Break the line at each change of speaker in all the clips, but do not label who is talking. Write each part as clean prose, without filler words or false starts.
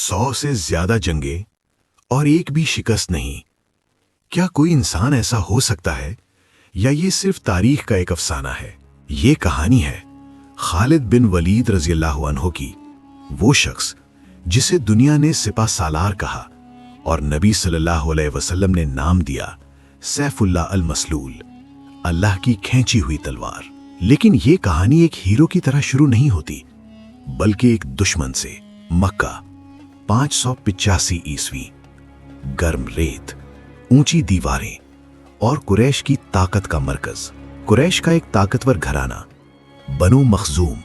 100 से ज्यादा जंगें और एक भी शिकस्त नहीं। क्या कोई इंसान ऐसा हो सकता है या ये सिर्फ तारीख का एक अफसाना है? ये कहानी है खालिद बिन वलीद रज़ियल्लाहु अन्हु की, वो शख्स जिसे दुनिया ने सिपा सालार कहा और नबी सल्लल्लाहु अलैहि वसल्लम ने नाम दिया सैफुल्लाह अल मसलूल, अल्लाह की खींची हुई तलवार। लेकिन ये कहानी एक हीरो की तरह शुरू नहीं होती, बल्कि एक दुश्मन से। मक्का 585 ईस्वी, गर्म रेत, ऊंची दीवारें और कुरैश की ताकत का मरकज। कुरैश का एक ताकतवर घराना, बनु मखजूम,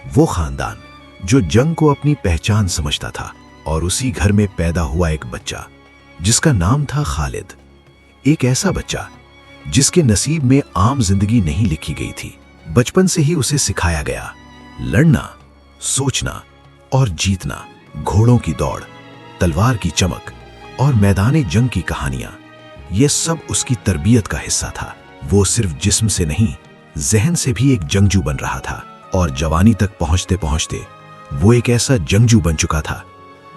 वो खानदान जो जंग को अपनी पहचान समझता था, और उसी घर में पैदा हुआ एक बच्चा जिसका नाम था खालिद। एक ऐसा बच्चा जिसके नसीब में आम जिंदगी नहीं लिखी गई थी। बचपन से ही उसे सिखाया गया लड़ना, सोचना और जीतना, घोड़ों की दौड़, तलवार की चमक और मैदान जंग की कहानियां, ये सब उसकी तरबियत का हिस्सा था। वो सिर्फ जिस्म से नहीं, जहन से भी एक जंगजू बन रहा था, और जवानी तक पहुंचते पहुंचते वो एक ऐसा जंगजू बन चुका था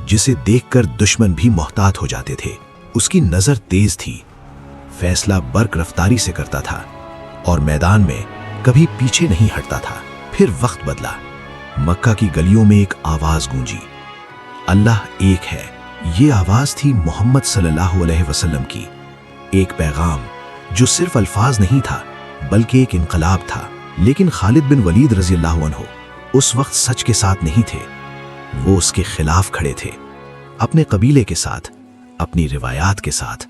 जिसे देखकर दुश्मन भी मोहतात हो जाते थे। उसकी नजर तेज थी, फैसला बर्क रफ्तारी से करता था और मैदान में कभी पीछे नहीं हटता था। फिर वक्त बदला। मक्का की गलियों में एक आवाज गूंजी, अल्लाह एक है। ये आवाज थी मोहम्मद सल्लल्लाहु अलैहि वसल्लम की। एक पैगाम जो सिर्फ अल्फाज नहीं था, बल्कि एक इनकलाब था। लेकिन खालिद बिन वलीद रज़ियल्लाहु अन्हु उस वक्त सच के साथ नहीं थे। वो उसके खिलाफ खड़े थे, अपने कबीले के साथ, अपनी रिवायात के साथ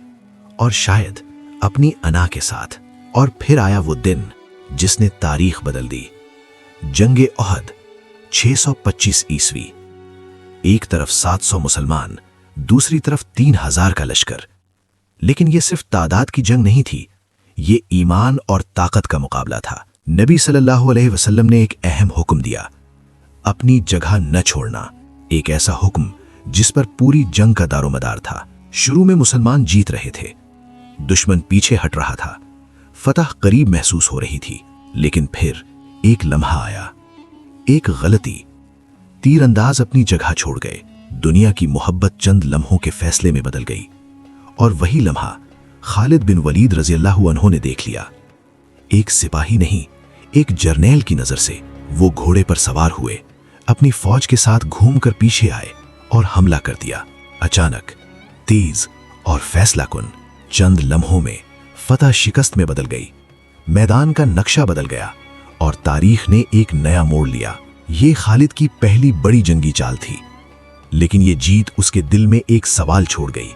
और शायद अपनी अना के साथ। और फिर आया वो दिन जिसने तारीख बदल दी। जंगे ओहद 625 ईस्वी। एक तरफ 700 मुसलमान, दूसरी तरफ 3000 का लश्कर। लेकिन यह सिर्फ तादाद की जंग नहीं थी, ये ईमान और ताकत का मुकाबला था। नबी सल्लल्लाहु अलैहि वसल्लम ने एक अहम हुक्म दिया, अपनी जगह न छोड़ना। एक ऐसा हुक्म जिस पर पूरी जंग का दारोमदार था। शुरू में मुसलमान जीत रहे थे, दुश्मन पीछे हट रहा था, फतह करीब महसूस हो रही थी। लेकिन फिर एक लम्हा आया, एक गलती। तीरंदाज अपनी जगह छोड़ गए। दुनिया की मोहब्बत चंद लम्हों के फैसले में बदल गई। और वही लम्हा खालिद बिन वलीद रज़ियल्लाहु अन्हु ने देख लिया। एक सिपाही नहीं, एक जर्नैल की नजर से वो घोड़े पर सवार हुए, अपनी फौज के साथ घूमकर पीछे आए और हमला कर दिया। अचानक, तेज और फैसलाकुन, चंद लम्हों में फतह शिकस्त में बदल गई। मैदान का नक्शा बदल गया और तारीख ने एक नया मोड़ लिया। ये खालिद की पहली बड़ी जंगी चाल थी, लेकिन ये जीत उसके दिल में एक सवाल छोड़ गई।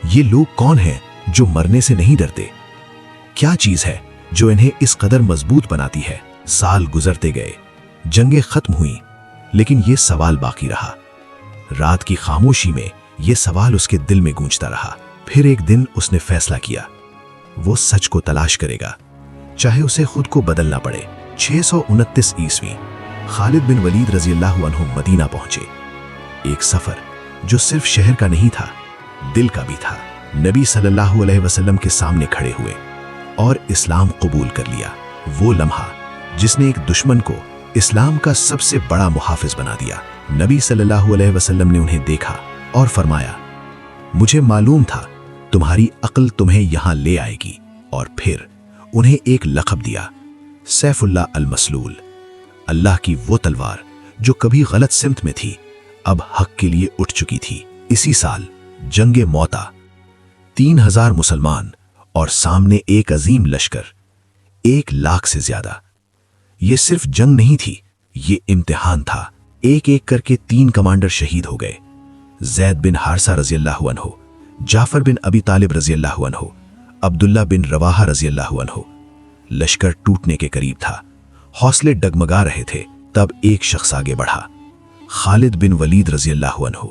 ये लोग कौन हैं जो मरने से नहीं डरते? क्या चीज है जो इन्हें इस कदर मजबूत बनाती है? साल गुजरते गए, जंगें खत्म हुई, लेकिन ये सवाल बाकी रहा। रात की खामोशी में ये सवाल उसके दिल में गूंजता रहा। फिर एक दिन उसने फैसला किया, वो सच को तलाश करेगा, चाहे उसे खुद को बदलना पड़े। 629 ईस्वी, खालिद बिन वलीद रज़ियल्लाहु अन्हु मदीना पहुंचे। एक सफर जो सिर्फ शहर का नहीं था, दिल का भी था। नबी सल्लल्लाहु अलैहि वसल्लम के सामने खड़े हुए और इस्लाम कबूल कर लिया। वो लम्हा जिसने एक दुश्मन को इस्लाम का सबसे बड़ा मुहाफिज बना दिया। नबी सल्लल्लाहु अलैहि वसल्लम ने उन्हें देखा और फरमाया, मुझे मालूम था तुम्हारी अक्ल तुम्हें यहां ले आएगी। और फिर उन्हें एक लक़ब दिया, सैफुल्लाह अल मसलूल, अल्लाह की वो तलवार जो कभी गलत सिमत में थी, अब हक के लिए उठ चुकी थी। इसी साल जंगे मौता, 3000 मुसलमान और सामने एक अजीम लश्कर, 1 लाख से ज्यादा। ये सिर्फ जंग नहीं थी, ये इम्तिहान था। एक एक करके 3 कमांडर शहीद हो गए। ज़ैद बिन हारसा रज़ियल्लाहु अन्हु, जाफर बिन अबी तालिब रज़ियल्लाहु अन्हु, अब्दुल्ला बिन रवाहा रज़ियल्लाहु अन्हु। लश्कर टूटने के करीब था, हौसले डगमगा रहे थे। तब एक शख्स आगे बढ़ा, खालिद बिन वलीद रज़ियल्लाहु अन्हु।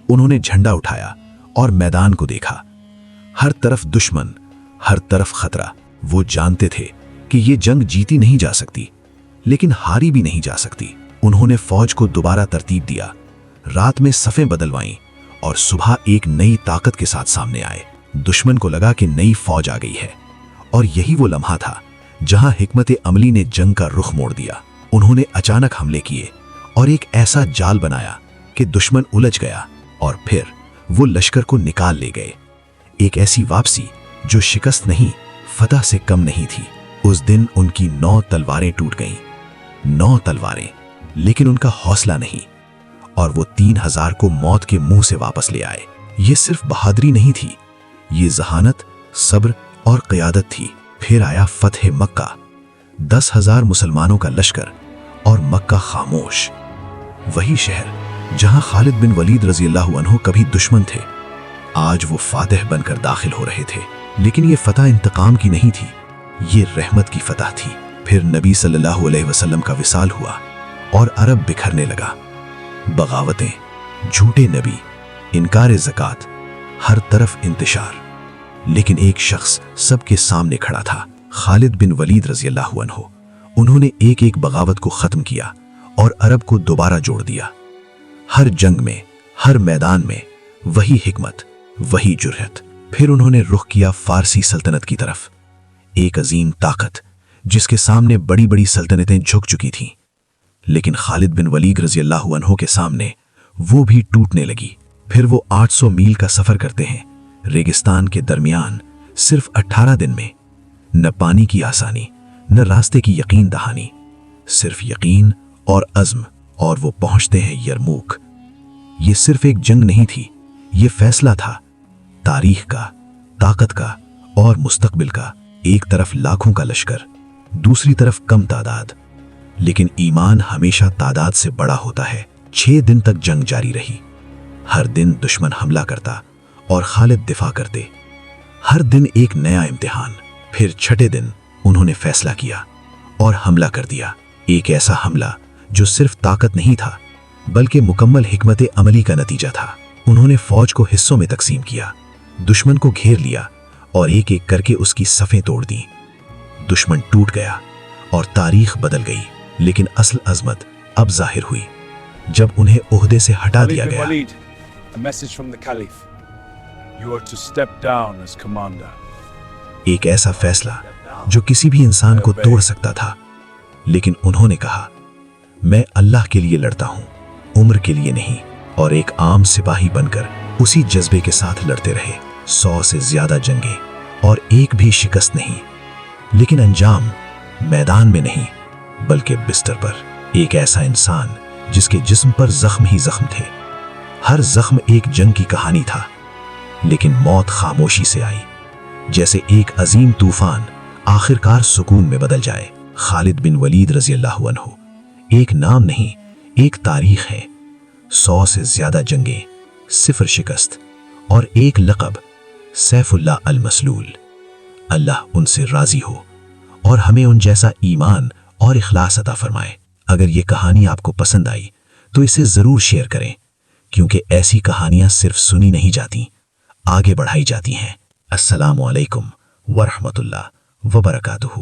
उन्होंने झंडा उठाया और मैदान को देखा। हर तरफ दुश्मन, हर तरफ खतरा। वो जानते थे कि ये जंग जीती नहीं जा सकती, लेकिन हारी भी नहीं जा सकती। उन्होंने फौज को दोबारा तरतीब दिया, रात में सफ़ें बदलवाईं और सुबह एक नई ताकत के साथ सामने आए। दुश्मन को लगा कि नई फौज आ गई है, और यही वो लम्हा था जहां हिकमत अमली ने जंग का रुख मोड़ दिया। उन्होंने अचानक हमले किए और एक ऐसा जाल बनाया کہ دشمن الجھ گیا اور پھر وہ لشکر کو نکال لے گئے۔ ایک ایسی واپسی جو شکست نہیں، فتح سے کم نہیں تھی۔ اس دن ان کی 9 تلواریں ٹوٹ گئیں، 9 تلواریں، لیکن ان کا حوصلہ نہیں، اور وہ 3000 کو موت کے منہ سے واپس لے آئے۔ یہ صرف بہادری نہیں تھی، یہ ذہانت، صبر اور قیادت تھی۔ پھر آیا فتح مکہ، 10,000 مسلمانوں کا لشکر اور مکہ خاموش۔ وہی شہر جہاں خالد بن ولید رضی اللہ عنہ کبھی دشمن تھے، آج وہ فاتح بن کر داخل ہو رہے تھے۔ لیکن یہ فتح انتقام کی نہیں تھی، یہ رحمت کی فتح تھی۔ پھر نبی صلی اللہ علیہ وسلم کا وصال ہوا اور عرب بکھرنے لگا۔ بغاوتیں، جھوٹے نبی، انکار زکوٰۃ، ہر طرف انتشار۔ لیکن ایک شخص سب کے سامنے کھڑا تھا، خالد بن ولید رضی اللہ عنہ۔ انہوں نے ایک ایک بغاوت کو ختم کیا اور عرب کو دوبارہ جوڑ دیا۔ ہر جنگ میں، ہر میدان میں وہی حکمت، وہی جرأت۔ پھر انہوں نے رخ کیا فارسی سلطنت کی طرف، ایک عظیم طاقت جس کے سامنے بڑی بڑی سلطنتیں جھک چکی تھیں۔ لیکن خالد بن ولید رضی اللہ عنہ کے سامنے وہ بھی ٹوٹنے لگی۔ پھر وہ 800 میل کا سفر کرتے ہیں، ریگستان کے درمیان، صرف 18 دن میں۔ نہ پانی کی آسانی، نہ راستے کی یقین دہانی، صرف یقین اور عزم، اور وہ پہنچتے ہیں یرموک۔ یہ صرف ایک جنگ نہیں تھی، یہ فیصلہ تھا، تاریخ کا، طاقت کا اور مستقبل کا۔ ایک طرف لاکھوں کا لشکر، دوسری طرف کم تعداد، لیکن ایمان ہمیشہ تعداد سے بڑا ہوتا ہے۔ 6 دن تک جنگ جاری رہی، ہر دن دشمن حملہ کرتا اور خالد دفاع کرتے، ہر دن ایک نیا امتحان۔ پھر 6 دن انہوں نے فیصلہ کیا اور حملہ کر دیا، ایک ایسا حملہ جو صرف طاقت نہیں تھا بلکہ مکمل حکمت عملی کا نتیجہ تھا۔ انہوں نے فوج کو حصوں میں تقسیم کیا، دشمن کو گھیر لیا اور ایک ایک کر کے اس کی صفیں توڑ دیں۔ دشمن ٹوٹ گیا اور تاریخ بدل گئی، لیکن اصل عظمت اب ظاہر ہوئی جب انہیں عہدے سے ہٹا دیا گیا۔ ایک ایسا فیصلہ جو کسی بھی انسان کو توڑ سکتا تھا، لیکن انہوں نے کہا، میں اللہ کے لیے لڑتا ہوں، عمر کے لیے نہیں، اور ایک عام سپاہی بن کر اسی جذبے کے ساتھ لڑتے رہے۔ 100 سے زیادہ جنگیں اور ایک بھی شکست نہیں، لیکن انجام میدان میں نہیں بلکہ بستر پر۔ ایک ایسا انسان جس کے جسم پر زخم ہی زخم تھے، ہر زخم ایک جنگ کی کہانی تھا، لیکن موت خاموشی سے آئی، جیسے ایک عظیم طوفان آخرکار سکون میں بدل جائے۔ خالد بن ولید رضی اللہ عنہ ایک نام نہیں، ایک تاریخ ہے۔ 100 سے زیادہ جنگیں، 0 شکست، اور ایک لقب، سیف اللہ المسلول۔ اللہ ان سے راضی ہو اور ہمیں ان جیسا ایمان اور اخلاص عطا فرمائے۔ اگر یہ کہانی آپ کو پسند آئی تو اسے ضرور شیئر کریں، کیونکہ ایسی کہانیاں صرف سنی نہیں جاتی، آگے بڑھائی جاتی ہیں۔ السلام علیکم ورحمۃ اللہ وبرکاتہ۔